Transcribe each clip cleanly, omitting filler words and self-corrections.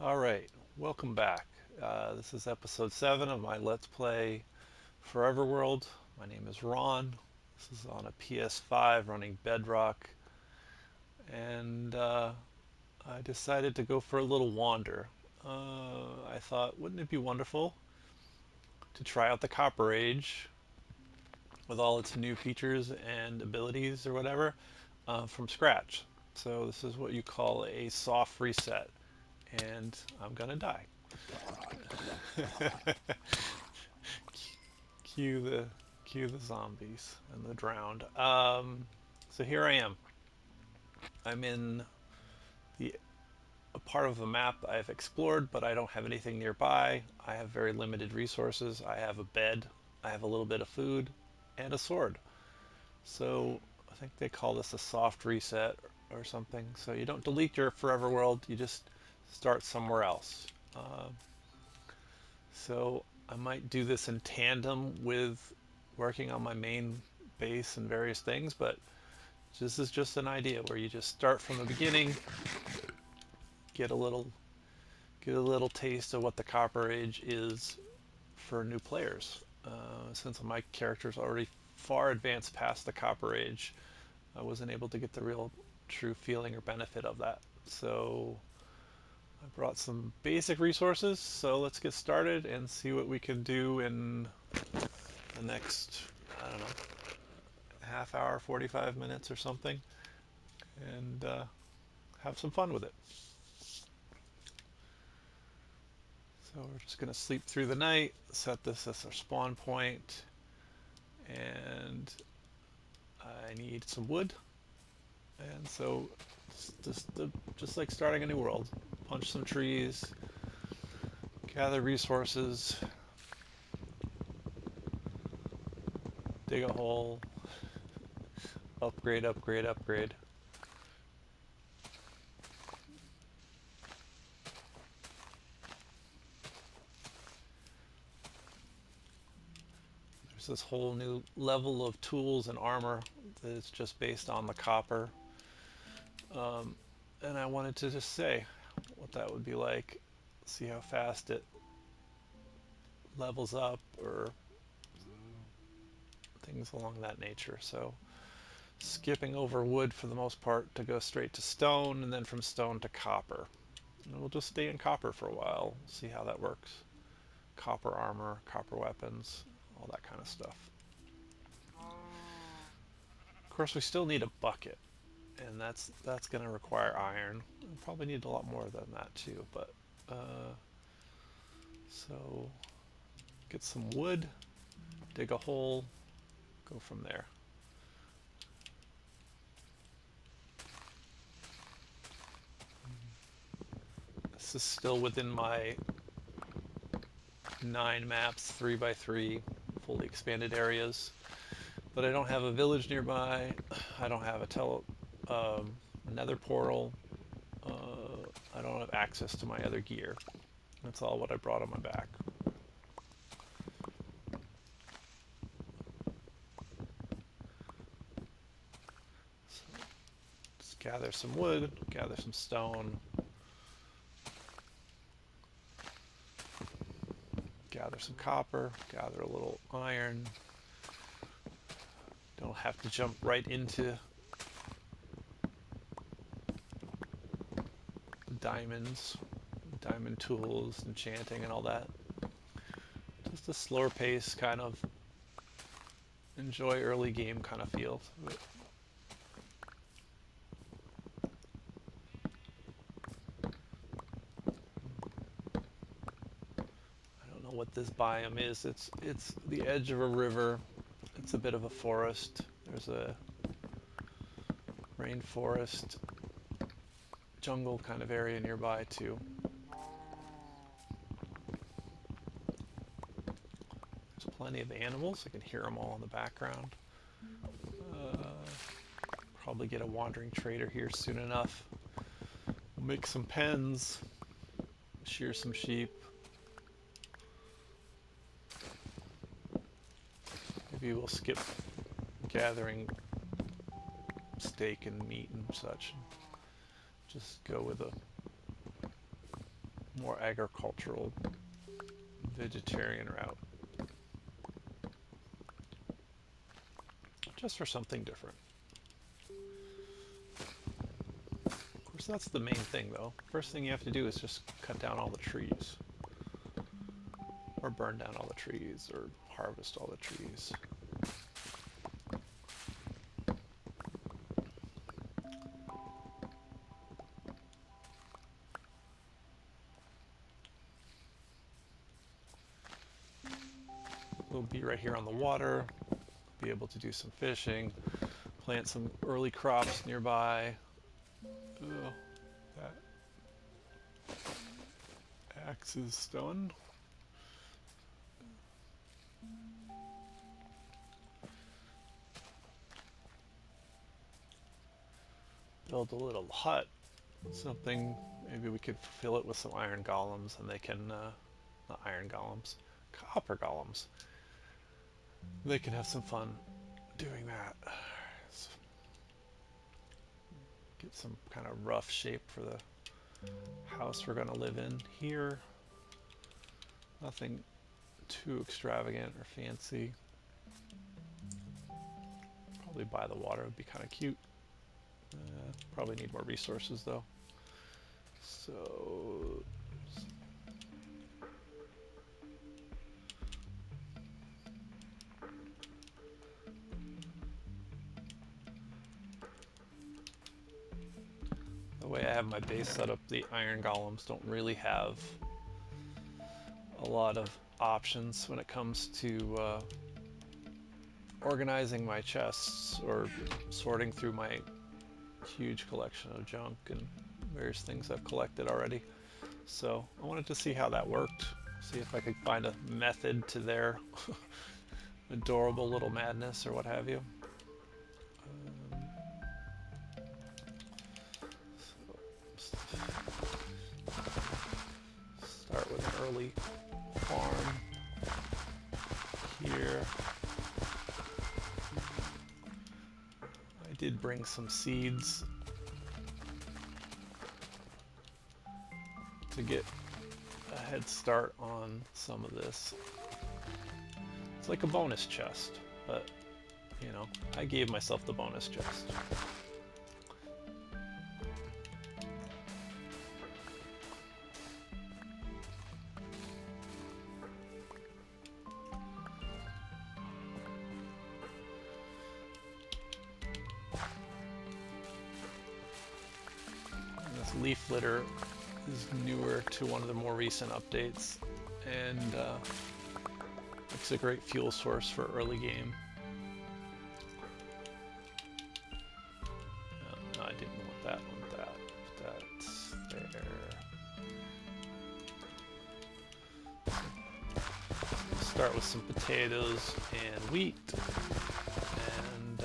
Alright, welcome back. This is episode 7 of my Let's Play Forever World. My name is Ron. This is on a PS5 running Bedrock, and I decided to go for a little wander. I thought, wouldn't it be wonderful to try out the Copper Age with all its new features and abilities or whatever from scratch? So, this is what you call a soft reset, and I'm gonna die. Cue the cue the zombies and the drowned. So here I am. I'm in the a part of the map I've explored, but I don't have anything nearby. I have very limited resources. I have a bed, I have a little bit of food, and a sword. So I think they call this a soft reset or something. So you don't delete your forever world, you just start somewhere else. So I might do this in tandem with working on my main base and various things, but this is just an idea where you just start from the beginning, get a little get a little taste of what the Copper Age is for new players. Since my character's already far advanced past the Copper Age, I wasn't able to get the real true feeling or benefit of that. So I brought some basic resources, so let's get started and see what we can do in the next, I don't know, half hour, 45 minutes or something, and have some fun with it. So we're just going to sleep through the night, set this as our spawn point, and I need some wood. And so just like starting a new world, punch some trees, gather resources, dig a hole, upgrade, upgrade, upgrade. There's this whole new level of tools and armor that is just based on the copper. And I wanted to just say what that would be like, see how fast it levels up or things along that nature. So skipping over wood for the most part to go straight to stone, and then from stone to copper. And we'll just stay in copper for a while, see how that works. Copper armor, copper weapons, all that kind of stuff. Of course, we still need a bucket, and that's going to require iron. We'll probably need a lot more than that too, but so get some wood, dig a hole, go from there. This is still within my 9 maps, 3 by 3, fully expanded areas. But I don't have a village nearby. I don't have nether portal. I don't have access to my other gear. That's all what I brought on my back. So just gather some wood, gather some stone, gather some copper, gather a little iron. Don't have to jump right into diamonds, diamond tools, enchanting, and all that. Just a slower pace, kind of enjoy early game kind of feel. I don't know what this biome is. It's the edge of a river. It's a bit of a forest. There's a rainforest, jungle kind of area nearby too. There's plenty of animals. I can hear them all in the background. Probably get a wandering trader here soon enough. We'll make some pens, shear some sheep. Maybe we'll skip gathering steak and meat and such. Just go with a more agricultural vegetarian route. Just for something different. Of course, that's the main thing though. First thing you have to do is just cut down all the trees. Or burn down all the trees, or harvest all the trees. We'll be right here on the water, be able to do some fishing, plant some early crops nearby. Ugh, that axe is stone. Build a little hut, something, maybe we could fill it with some iron golems and they can, not iron golems, copper golems. They can have some fun doing that. Get some kind of rough shape for the house we're going to live in here. Nothing too extravagant or fancy. Probably by the water would be kind of cute. Probably need more resources though. So the way I have my base set up, the iron golems don't really have a lot of options when it comes to organizing my chests or sorting through my huge collection of junk and various things I've collected already. So I wanted to see how that worked, see if I could find a method to their adorable little madness or what have you. Start with an early farm here. I did bring some seeds to get a head start on some of this. It's like a bonus chest, but you know, I gave myself the bonus chest. And this leaf litter is newer to one of the more recent updates, and it's a great fuel source for early game. No, I didn't want that one. That's there. Start with some potatoes and wheat, and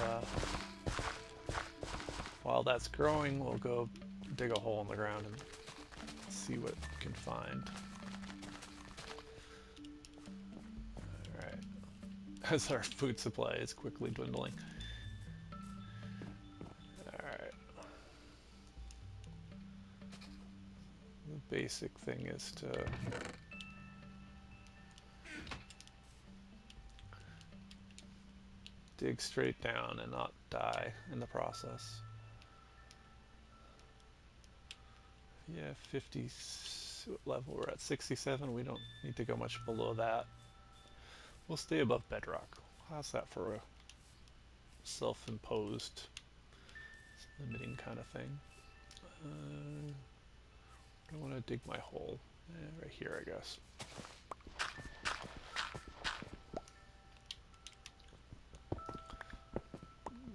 while that's growing, we'll go dig a hole in the ground and see what we can find. Alright, as our food supply is quickly dwindling. Alright. The basic thing is to dig straight down and not die in the process. Yeah, 50 level, we're at 67, we don't need to go much below that. We'll stay above bedrock. How's that for a self-imposed limiting kind of thing? I want to dig my hole. Right here, I guess.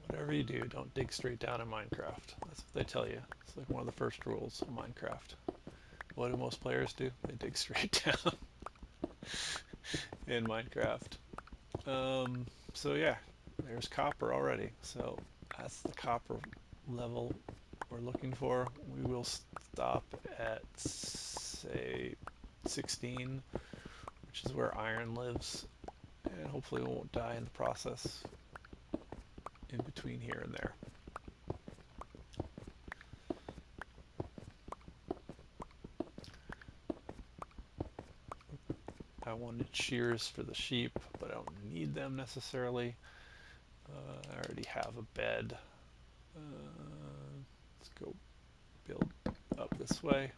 Whatever you do, don't dig straight down in Minecraft. That's what they tell you. It's like one of the first rules of Minecraft. What do most players do? They dig straight down in Minecraft. So yeah, there's copper already. So that's the copper level we're looking for. We will stop at, say, 16, which is where iron lives, and hopefully we won't die in the process in between here and there. I wanted shears for the sheep, but I don't need them necessarily. I already have a bed. Let's go build up this way.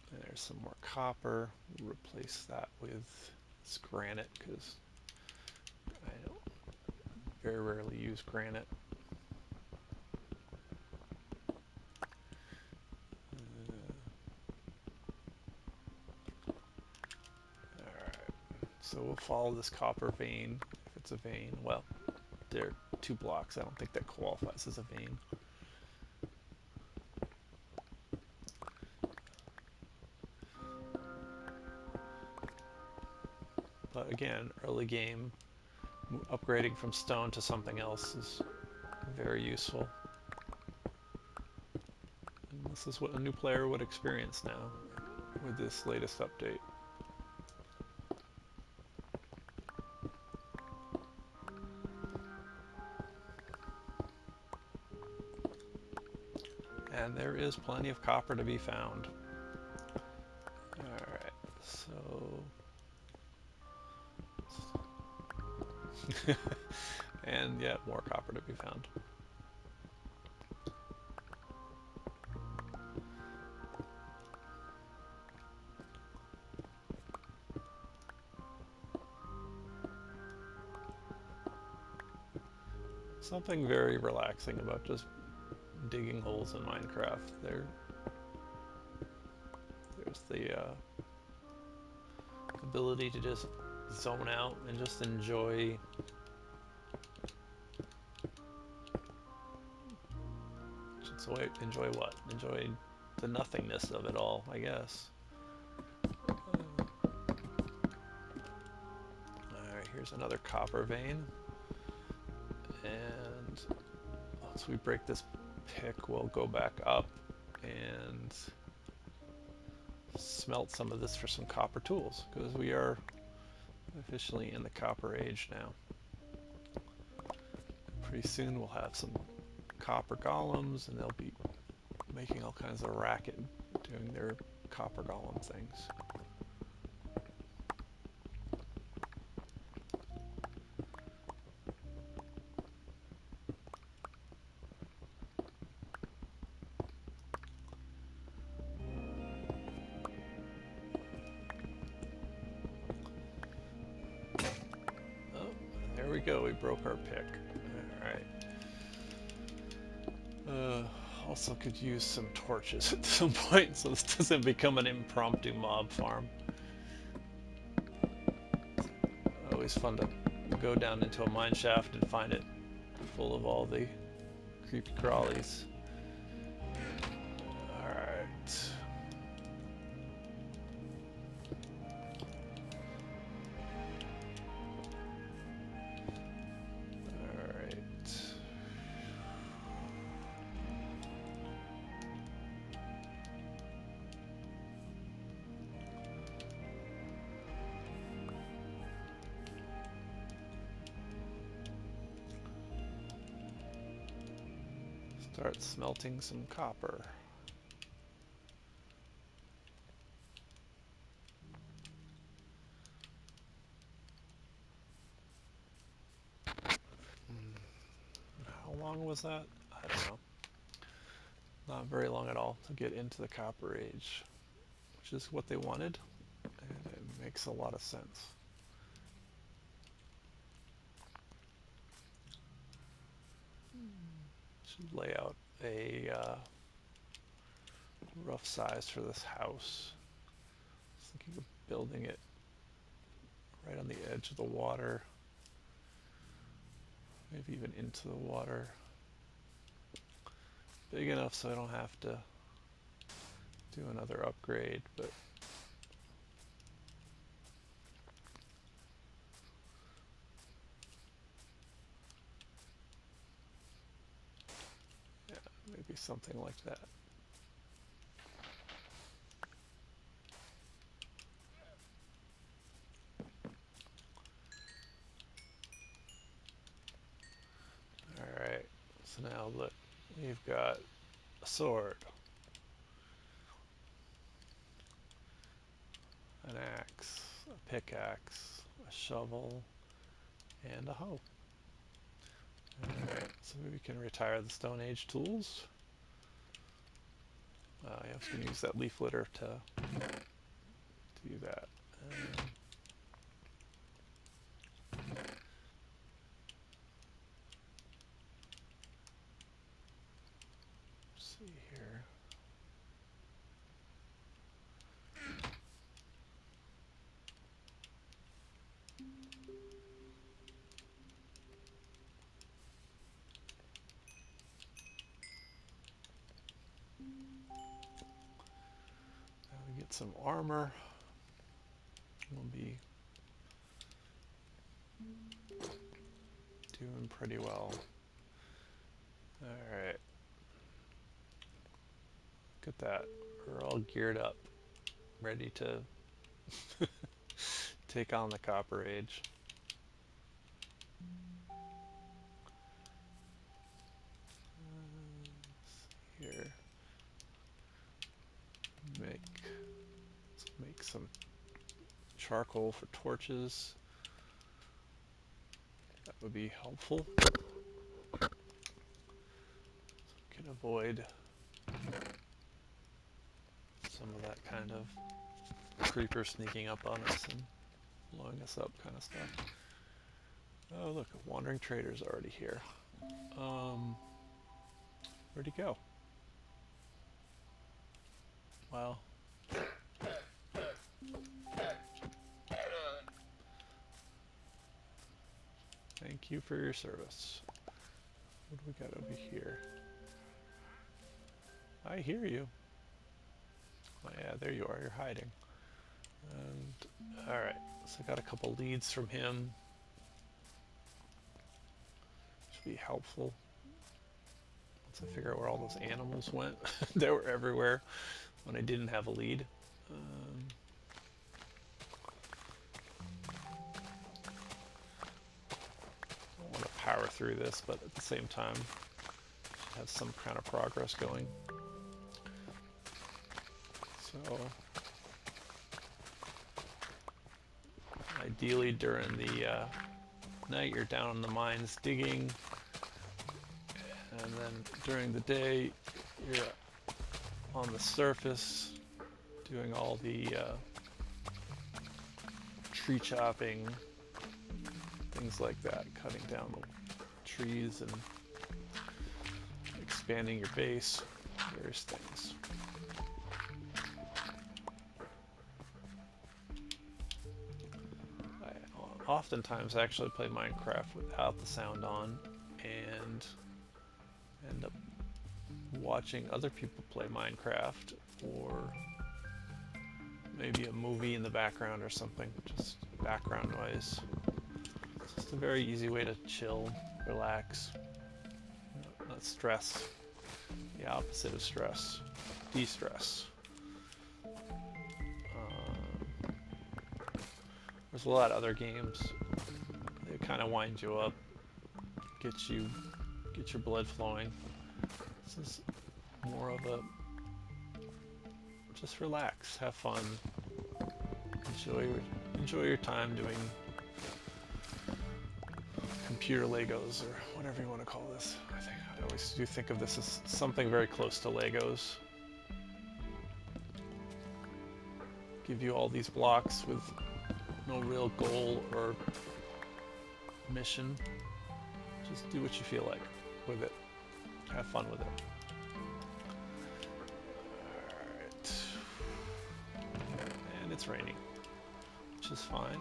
And there's some more copper. We'll replace that with this granite because I don't very rarely use granite. Alright, so we'll follow this copper vein, if it's a vein. Well, there are 2 blocks. I don't think that qualifies as a vein. But again, early game, upgrading from stone to something else is very useful. And this is what a new player would experience now with this latest update. And there is plenty of copper to be found. Alright, so... and yeah, more copper to be found. Something very relaxing about just digging holes in Minecraft. There's the ability to just zone out and just enjoy enjoy what? Enjoy the nothingness of it all, I guess. Alright, here's another copper vein. And once we break this pick, we'll go back up and smelt some of this for some copper tools, because we are officially in the copper age now. Pretty soon we'll have some copper golems, and they'll be making all kinds of racket doing their copper golem things. Oh, there we go, we broke our pick. Alright. Also could use some torches at some point so this doesn't become an impromptu mob farm. Always fun to go down into a mine shaft and find it full of all the creepy crawlies. Alright. Start smelting some copper. How long was that? I don't know. Not very long at all to get into the Copper Age, which is what they wanted, and it makes a lot of sense. Should lay out a rough size for this house. I was thinking of building it right on the edge of the water, maybe even into the water. Big enough so I don't have to do another upgrade, but yeah, maybe something like that. Alright, so now look, we've got a sword, an axe, a pickaxe, a shovel, and a hoe. Alright, so we can retire the Stone Age tools. I was going to use that leaf litter to do that. Let's see here. Now we get some armor. We'll be doing pretty well. Alright. Look at that. We're all geared up, ready to take on the Copper Age. Here. Let's make some charcoal for torches. That would be helpful. So we can avoid some of that kind of creeper sneaking up on us and blowing us up kind of stuff. Oh look, a wandering trader's already here. Where'd he go? Well, thank you for your service. What do we got over here? I hear you. Oh yeah, there you are, you're hiding. And, alright, so I got a couple leads from him. Should be helpful. Once I figure out where all those animals went. They were everywhere when I didn't have a lead. I want to power through this, but at the same time, should have some kind of progress going. So, ideally during the night you're down in the mines digging, and then during the day you're on the surface doing all the tree chopping, things like that, cutting down the trees and expanding your base, various things. I oftentimes actually play Minecraft without the sound on and end up watching other people play Minecraft, or maybe a movie in the background or something, just background noise. It's just a very easy way to chill, relax, not stress. The opposite of stress, de-stress. There's a lot of other games. They kind of wind you up, get your blood flowing. This is more of a just relax, have fun, enjoy your time doing computer Legos, or whatever you want to call this. I always do think of this as something very close to Legos. Give you all these blocks with no real goal or mission. Just do what you feel like with it. Have fun with it. Alright. And it's raining, which is fine.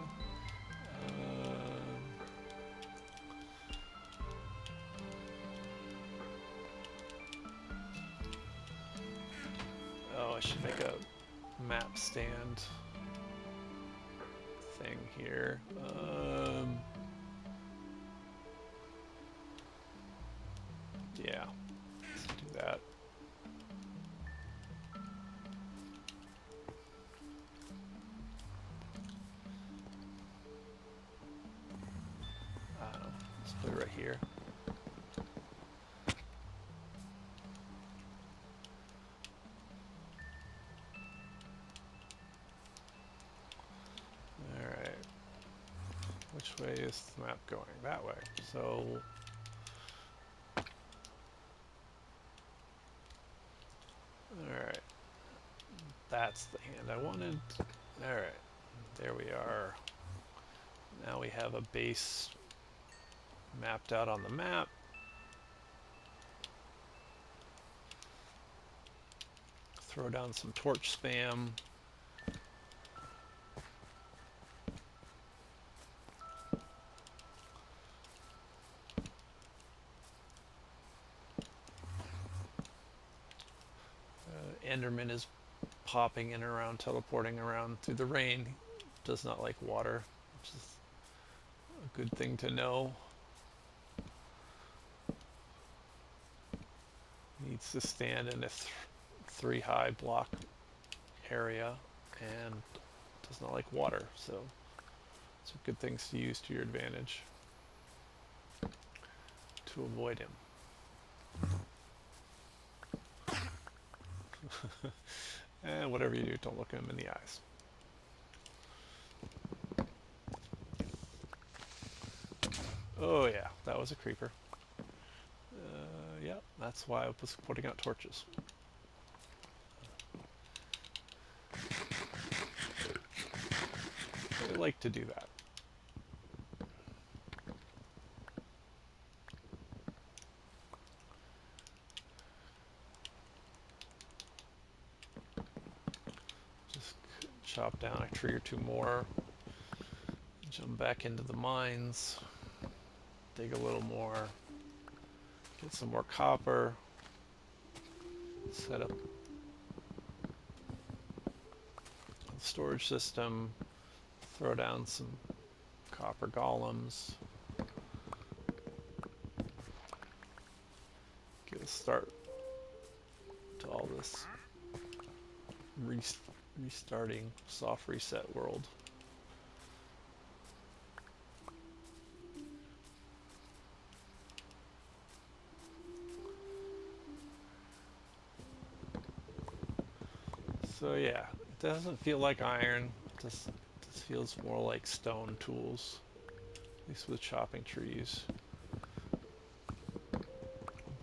Oh, I should make a map stand thing here. Yeah, let's do that. I don't know, let's put it right here. Which way is the map going? That way. So alright. That's the hand I wanted. Alright. There we are. Now we have a base mapped out on the map. Throw down some torch spam. Enderman is popping in and around, teleporting around through the rain. Does not like water, which is a good thing to know. Needs to stand in a 3-high block area and does not like water, so some good things to use to your advantage to avoid him. And whatever you do, don't look him in the eyes. Oh yeah, that was a creeper. Yeah, that's why I was putting out torches. I like to do that. Just chop down a tree or two more. Jump back into the mines. Dig a little more. Get some more copper. Set up the storage system. Throw down some copper golems. Get a start to all this restarting soft reset world. So yeah, it doesn't feel like iron. This feels more like stone tools, at least with chopping trees.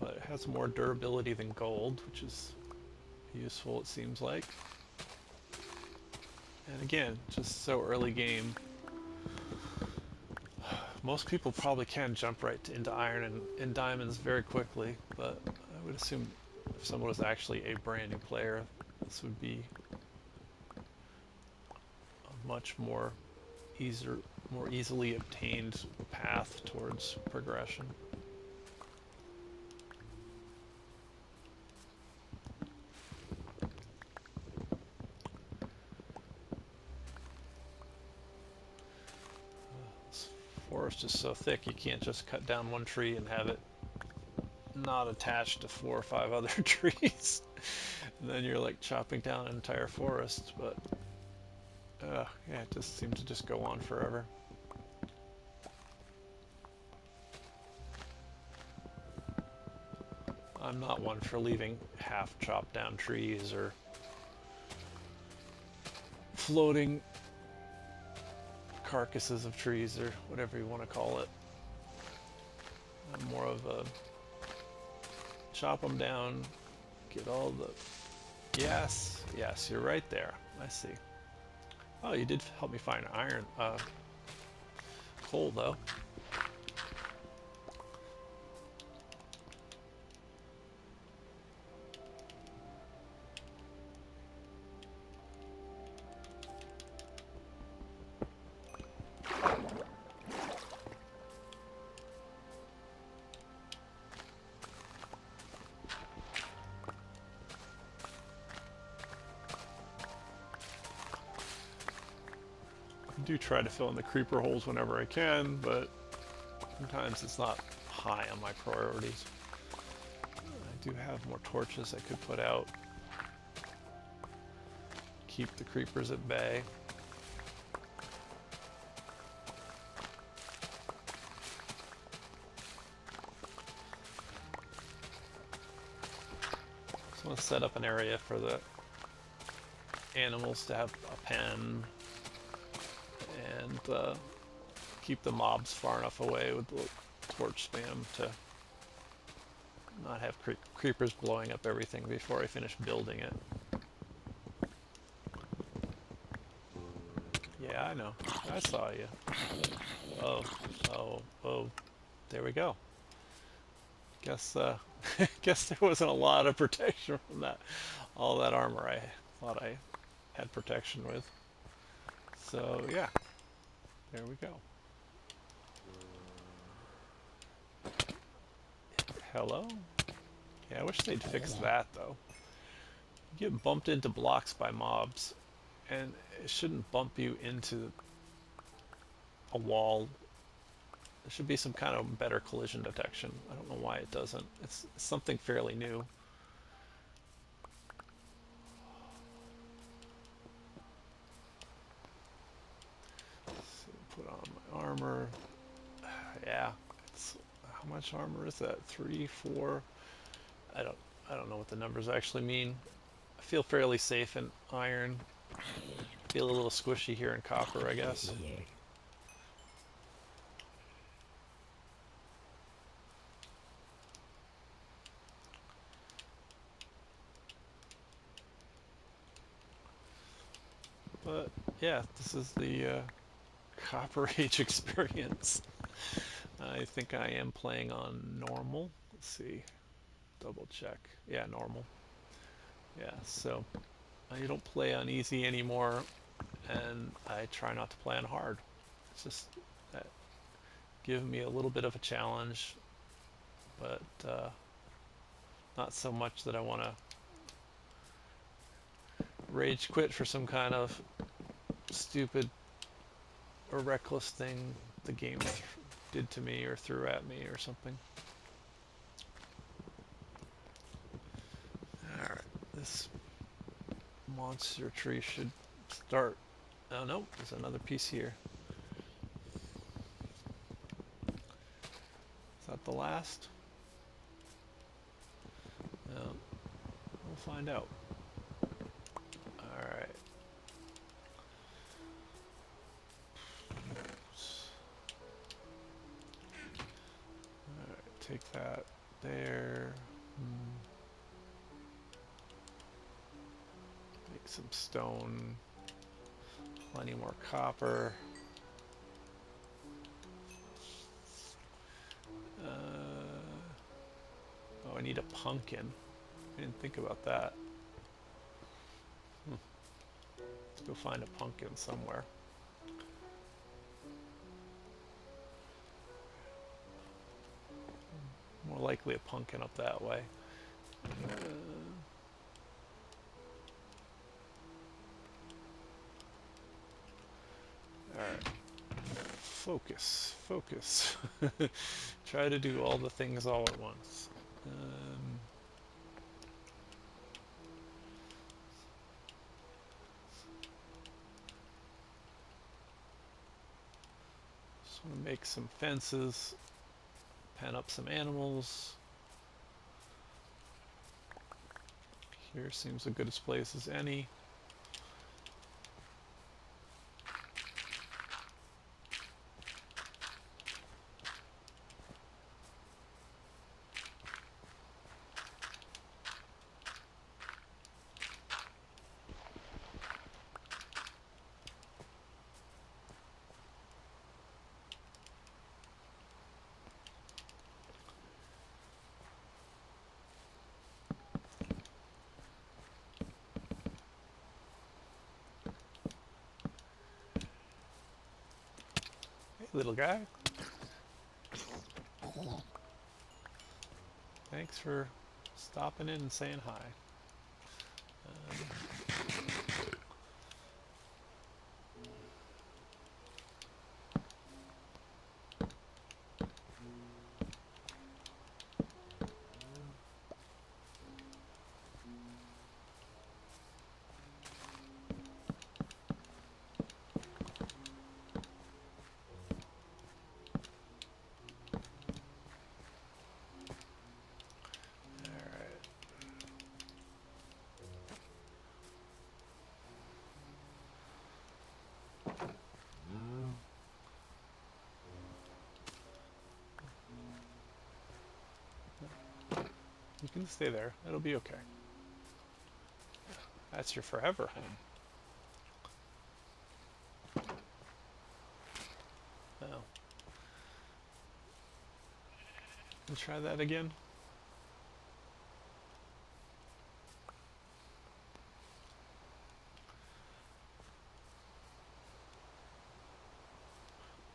But it has more durability than gold, which is useful, it seems like. And again, just so early game, most people probably can jump right into iron and diamonds very quickly, but I would assume if someone was actually a brand new player, this would be a much more easily obtained path towards progression. This forest is so thick you can't just cut down one tree and have it not attached to 4 or 5 other trees. And then you're like chopping down an entire forest, but yeah, it just seems to just go on forever. I'm not one for leaving half chopped down trees or floating carcasses of trees or whatever you want to call it. I'm more of a chop them down, get all the... Yes, you're right there. I see. Oh, you did help me find iron, coal though. I do try to fill in the creeper holes whenever I can, but sometimes it's not high on my priorities. I do have more torches I could put out. Keep the creepers at bay. So I want to set up an area for the animals to have a pen and keep the mobs far enough away with the torch spam to not have creepers blowing up everything before I finish building it. Yeah, I know. I saw you. Oh, oh, oh. There we go. Guess, guess there wasn't a lot of protection from that. All that armor I thought I had protection with. So, yeah. There we go. Hello? Yeah, I wish they'd fix that, though. You get bumped into blocks by mobs, and it shouldn't bump you into a wall. There should be some kind of better collision detection. I don't know why it doesn't. It's something fairly new. So put on my armor. Yeah, it's, how much armor is that? 3, 4? I don't know what the numbers actually mean. I feel fairly safe in iron. Feel a little squishy here in copper, I guess. But yeah, this is the Copper Age experience. I think I am playing on normal. Let's see, double check. Yeah, normal. Yeah, so I don't play on easy anymore, and I try not to play on hard. It's just that give me a little bit of a challenge, but not so much that I want to rage quit for some kind of stupid or reckless thing the game did to me or threw at me or something. Alright, this monster tree should start. Oh no, there's another piece here. Is that the last? No, we'll find out. Alright. Alright, take that there. Make some stone. Plenty more copper. Oh, I need a pumpkin. I didn't think about that. Let's go find a pumpkin somewhere. More likely a pumpkin up that way. Alright. Focus. Focus. Try to do all the things all at once. Just want to make some fences. Pen up some animals. Here seems a good as place as any. Hey, little guy. Thanks for stopping in and saying hi. can stay there. It'll be okay. That's your forever home. Oh. Let's try that again.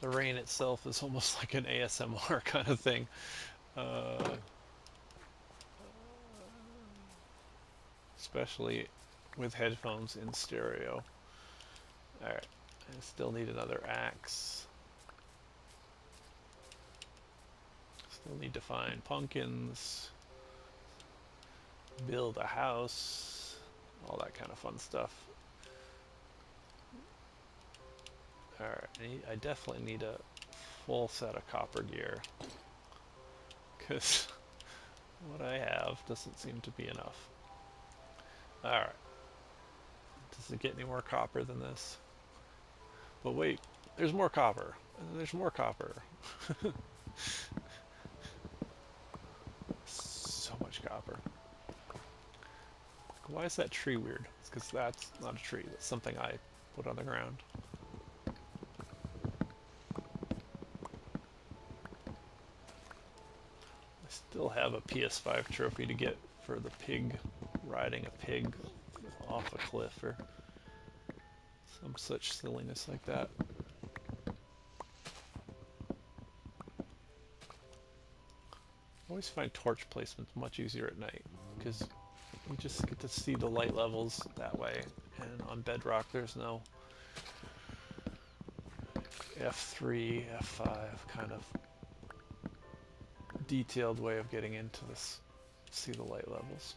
The rain itself is almost like an ASMR kind of thing. Especially with headphones in stereo. Alright, I still need another axe. Still need to find pumpkins, build a house, all that kind of fun stuff. Alright, I definitely need a full set of copper gear, because what I have doesn't seem to be enough. Alright, does it get any more copper than this? But wait, there's more copper. There's more copper. So much copper. Why is that tree weird? It's because that's not a tree. That's something I put on the ground. I still have a PS5 trophy to get for the pig, riding a pig off a cliff or some such silliness like that. I always find torch placements much easier at night because you just get to see the light levels that way, and on Bedrock there's no F3, F5 kind of detailed way of getting into this, see the light levels.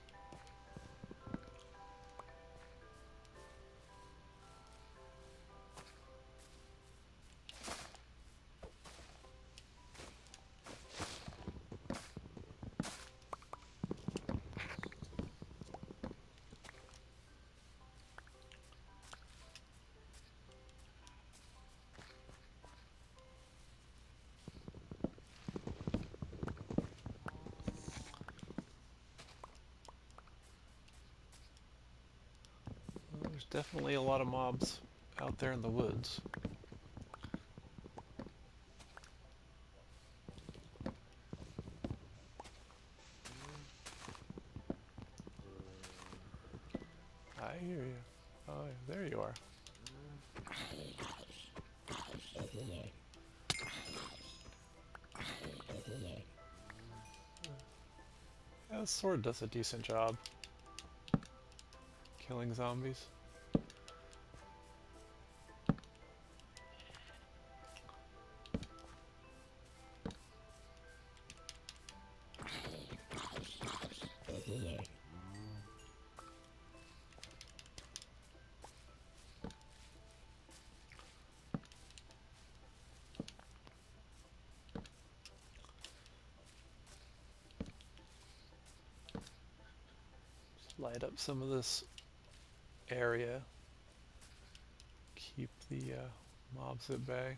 There's definitely a lot of mobs out there in the woods. I hear you. Oh, there you are. Yeah, the sword does a decent job killing zombies. Light up some of this area. Keep the mobs at bay.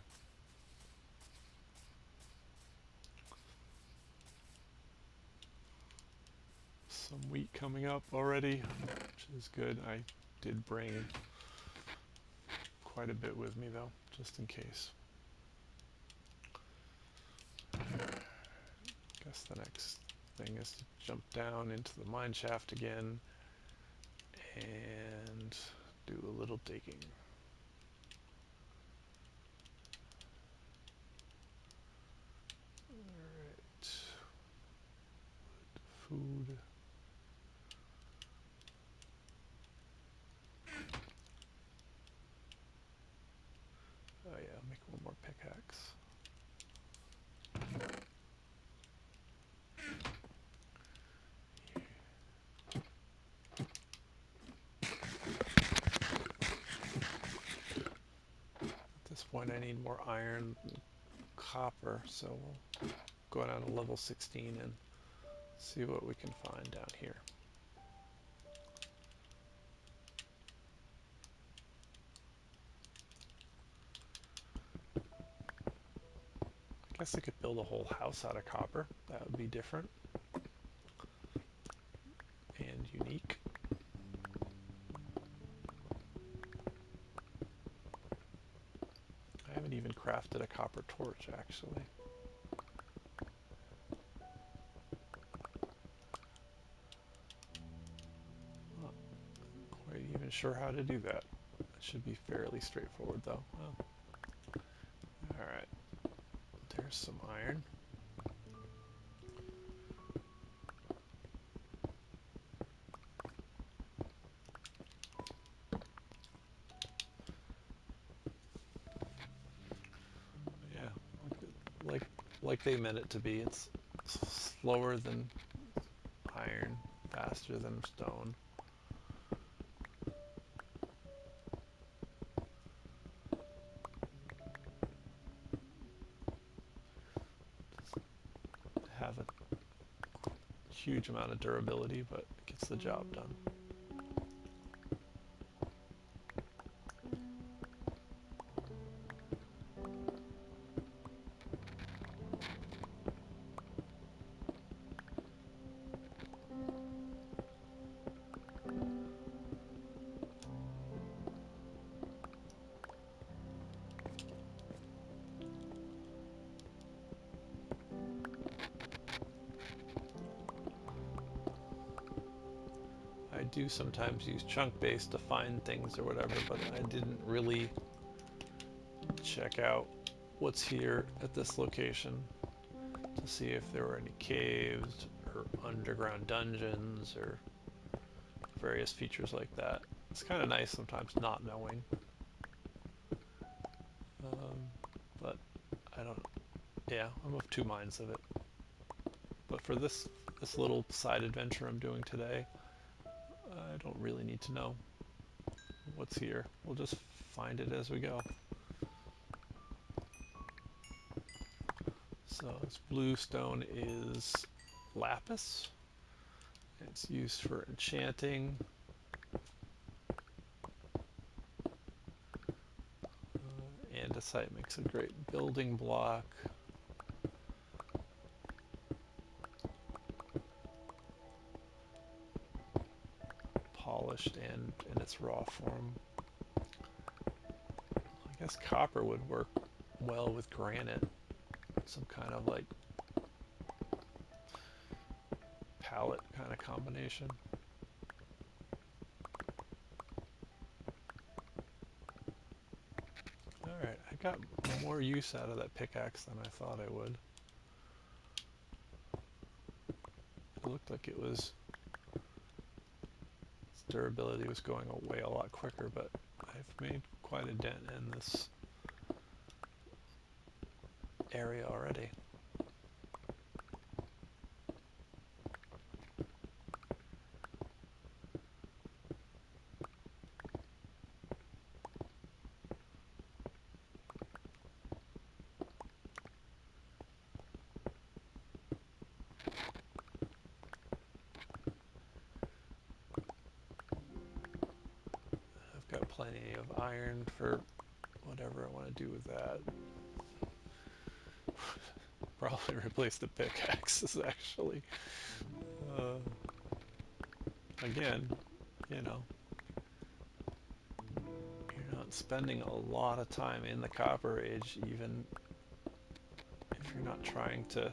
Some wheat coming up already, which is good. I did bring quite a bit with me though, just in case. Guess the next thing is to jump down into the mine shaft again and do a little digging. Alright. Food. Oh yeah, make one more pickaxe. At this point I need more iron and copper, so we'll go down to level 16 and see what we can find down here. I guess I could build a whole house out of copper. That would be different. Eek. I haven't even crafted a copper torch, actually. Not quite even sure how to do that. It should be fairly straightforward, though. Oh. Alright. There's some iron. Yeah, like they meant it to be. It's slower than iron, faster than stone. Doesn't have a huge amount of durability, but gets the job done. I do sometimes use chunk base to find things or whatever, but I didn't really check out what's here at this location to see if there were any caves or underground dungeons or various features like that. It's kind of nice sometimes not knowing, but I don't. Yeah, I'm of two minds of it. But for this little side adventure I'm doing today, I don't really need to know what's here. We'll just find it as we go. So this blue stone is lapis. It's used for enchanting. Andesite makes a great building block. Polished and in its raw form. I guess copper would work well with granite. Some kind of like palette kind of combination. Alright, I got more use out of that pickaxe than I thought I would. It looked like it was, its durability was going away a lot quicker, but I've made quite a dent in this area already. I've got plenty of iron for whatever I want to do with that. Probably replace the pickaxes actually. Again, you know, you're not spending a lot of time in the Copper Age, even if you're not trying to.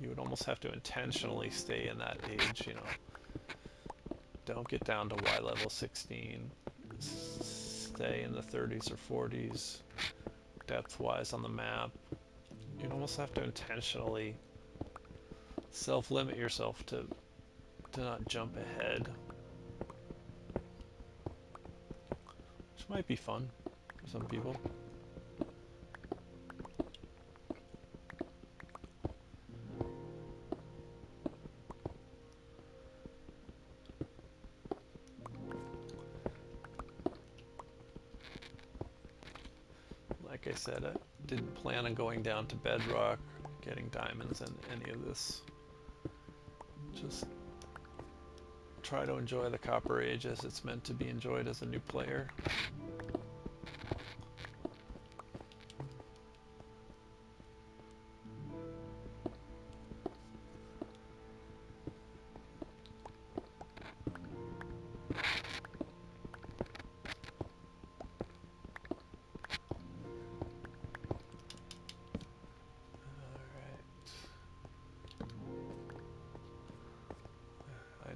You would almost have to intentionally stay in that age, you know. Don't get down to Y level 16. Stay in the 30s or 40s, depth-wise on the map. You'd almost have to intentionally self-limit yourself to not jump ahead. Which might be fun for some people. Like I said, I didn't plan on going down to bedrock, getting diamonds in any of this. Just try to enjoy the Copper Age as it's meant to be enjoyed as a new player.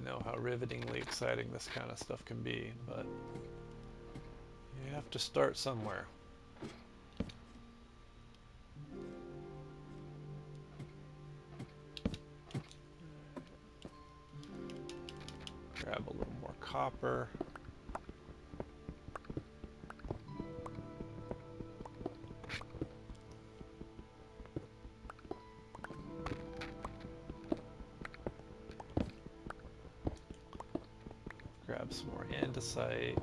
know how rivetingly exciting this kind of stuff can be, but you have to start somewhere. Grab a little more copper. Grab some more andesite.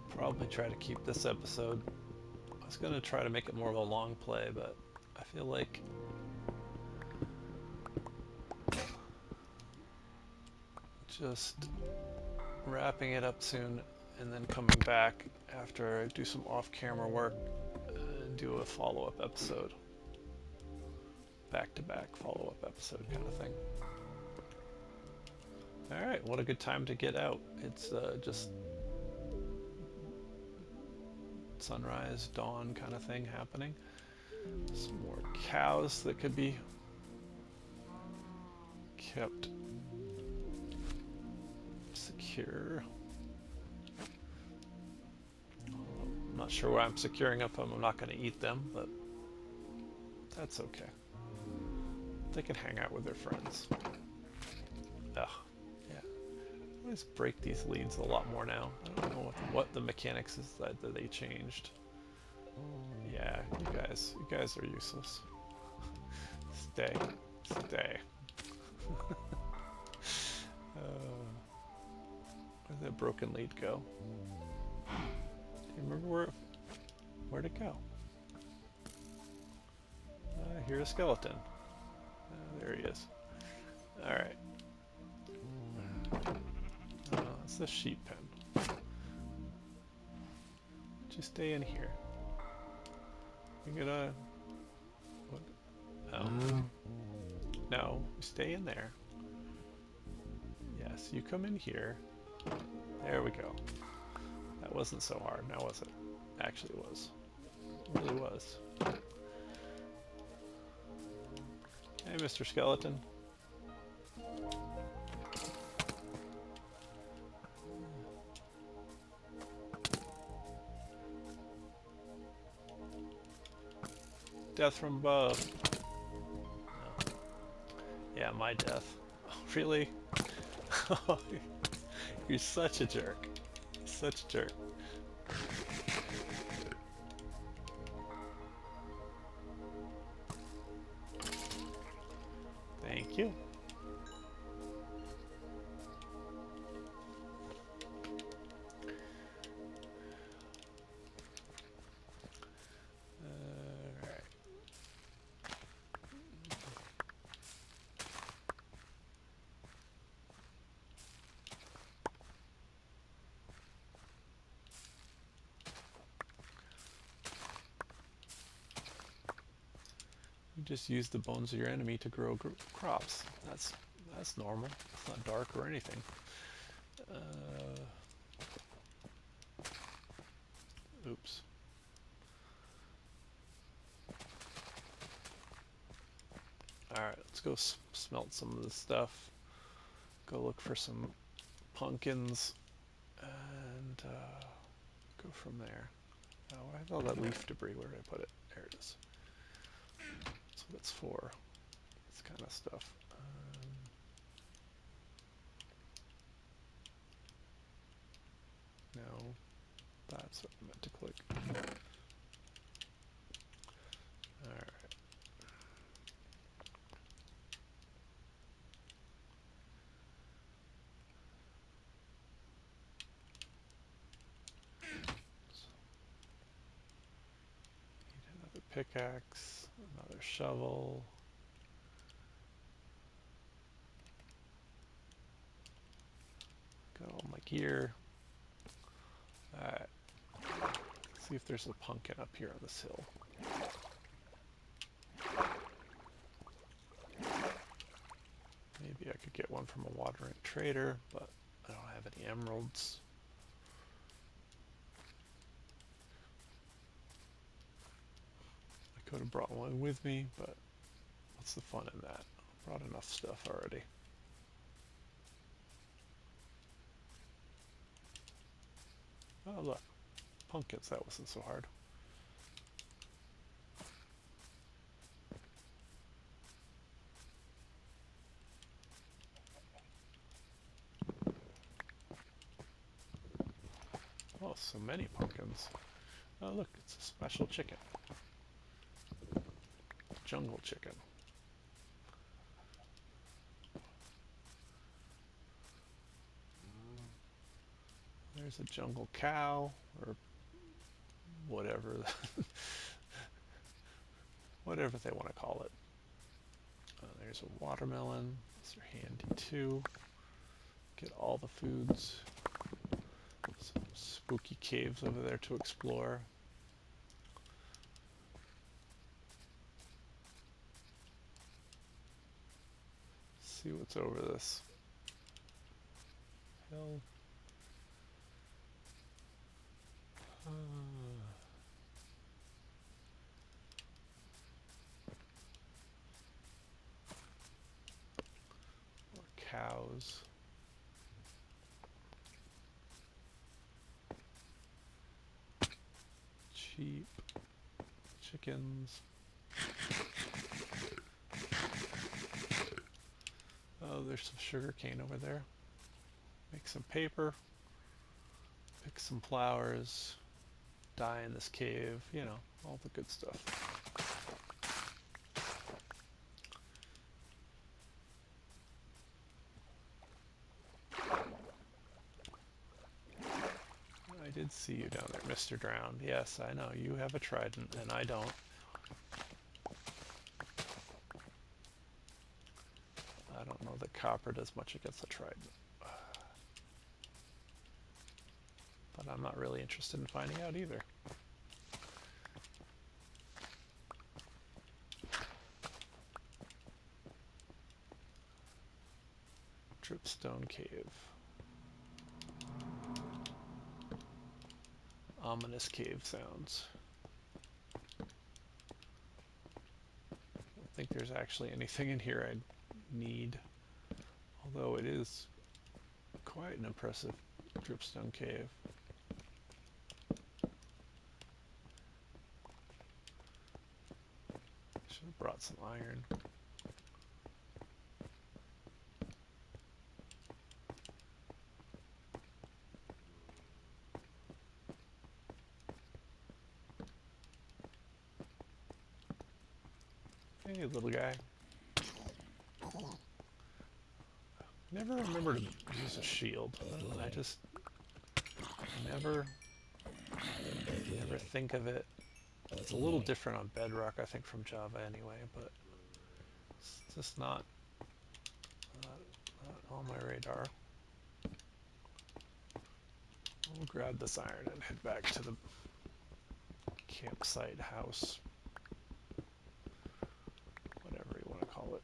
Probably try to keep this episode. I was going to try to make it more of a long play, but I feel like just wrapping it up soon and then coming back after I do some off-camera work and do a follow-up episode. Back-to-back follow-up episode kind of thing. Alright, what a good time to get out. It's just sunrise, dawn kind of thing happening. Some more cows that could be kept secure. I'm not sure why I'm securing up them. I'm not going to eat them, but that's okay. They can hang out with their friends. Ugh, yeah. I always break these leads a lot more now. I don't know what the mechanics is that they changed. Yeah, you guys are useless. Stay. Where'd that broken lead go? Do you remember where'd it go? Here's a skeleton. There he is. Alright. It's the sheep pen. Just stay in here. You gonna... What? Oh. No, stay in there. Yes, you come in here. There we go. That wasn't so hard, now was it? Actually it was. It really was. Hey, Mr. Skeleton. Death from above. No. Yeah, my death. Oh, really? You're such a jerk. Such a jerk. Thank you. Alright. You just use the bones of your enemy to grow crops. That's normal. It's not dark or anything. Oops. Alright, let's go smelt some of this stuff. Go look for some pumpkins and go from there. Oh, I have all that leaf debris. Where did I put it? There it is. That's what it's for. This kind of stuff. No, that's what I meant to click. Alright. Need another pickaxe, another shovel. Got all my gear. Alright. See if there's a pumpkin up here on this hill. Maybe I could get one from a wandering trader, but I don't have any emeralds. Could have brought one with me, but what's the fun in that? Brought enough stuff already. Oh look, pumpkins, that wasn't so hard. Oh, so many pumpkins. Oh look, it's a special chicken. Jungle chicken. There's a jungle cow, or whatever, whatever they want to call it. There's a watermelon. These are handy too. Get all the foods. Some spooky caves over there to explore. See what's over this hill. More cows. Sheep. Chickens. Oh, there's some sugar cane over there. Make some paper. Pick some flowers. Die in this cave. You know, all the good stuff. I did see you down there, Mr. Drowned. Yes, I know. You have a trident, and I don't. I don't know that copper does much against a trident. But I'm not really interested in finding out either. Dripstone Cave. Ominous cave sounds. I don't think there's actually anything in here I need. Although it is quite an impressive dripstone cave. Should have brought some iron. Hey, little guy. Never remember to use a shield. I just never think of it. It's a little different on Bedrock, I think, from Java anyway, but it's just not on my radar. We'll grab this iron and head back to the campsite house. Whatever you want to call it.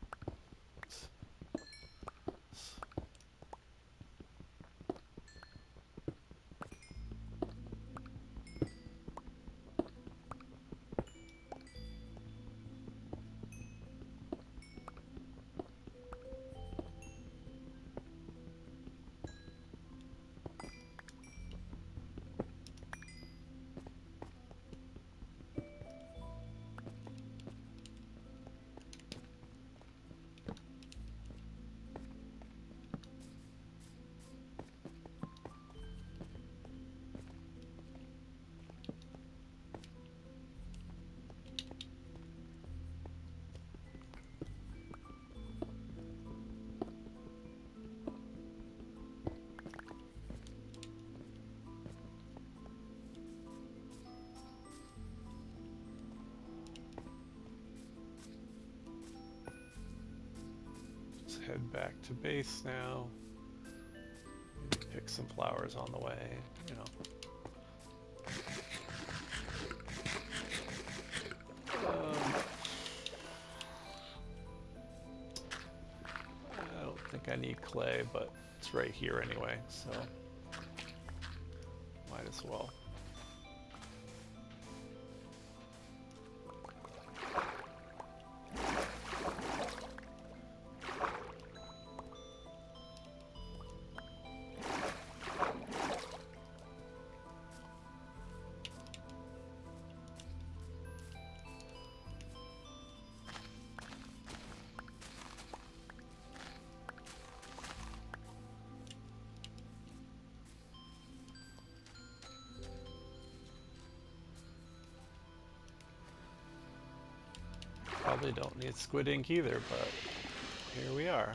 Head back to base now. Maybe pick some flowers on the way, you know. I don't think I need clay, but it's right here anyway, so might as well. Probably don't need squid ink either, but here we are.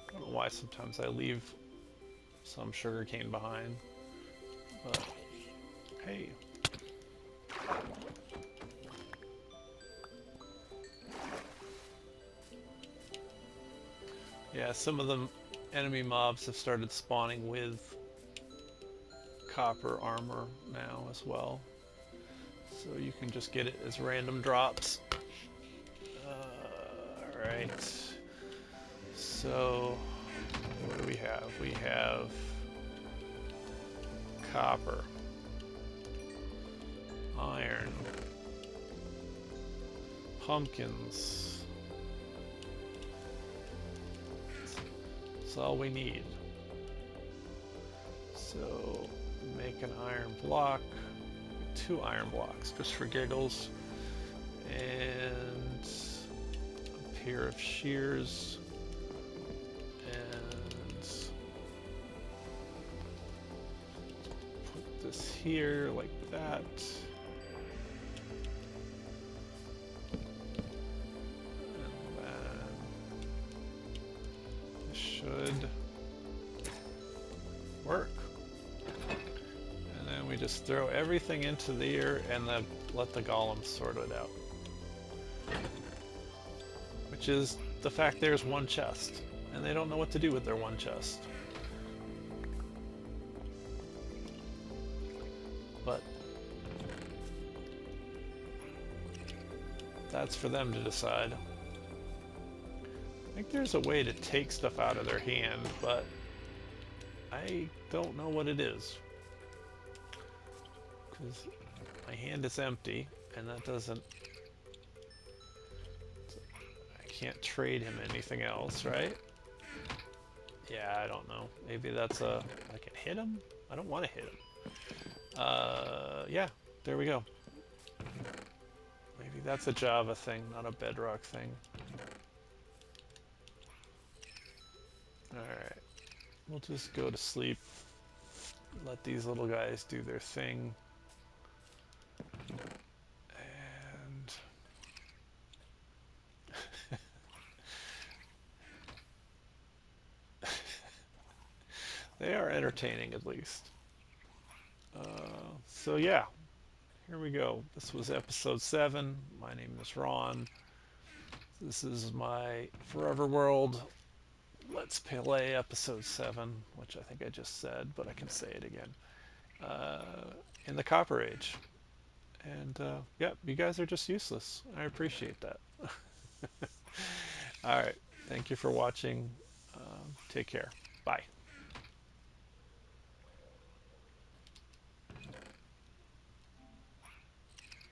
I don't know why sometimes I leave some sugarcane behind, but hey. Yeah, some of the enemy mobs have started spawning with copper armor now as well. So you can just get it as random drops. Alright. So, what do we have? We have copper, iron, pumpkins. That's all we need. So, make an iron block, 2 iron blocks just for giggles, and a pair of shears, and put this here like that. And then this should work. And then we just throw everything into there and then let the golems sort it out. Which is the fact there's one chest, and they don't know what to do with their one chest. But that's for them to decide. I think there's a way to take stuff out of their hand, but I don't know what it is. Because my hand is empty, and that doesn't... I can't trade him anything else, right? Yeah, I don't know. Maybe that's a... I can hit him? I don't want to hit him. Yeah, there we go. Maybe that's a Java thing, not a Bedrock thing. Alright. We'll just go to sleep. Let these little guys do their thing. And... they are entertaining, at least. So yeah, here we go. This was episode 7. My name is Ron. This is my Forever World Let's Play episode 7, which I think I just said, but I can say it again. In the Copper Age. And yeah, you guys are just useless. I appreciate that. Alright, thank you for watching. Take care. Bye.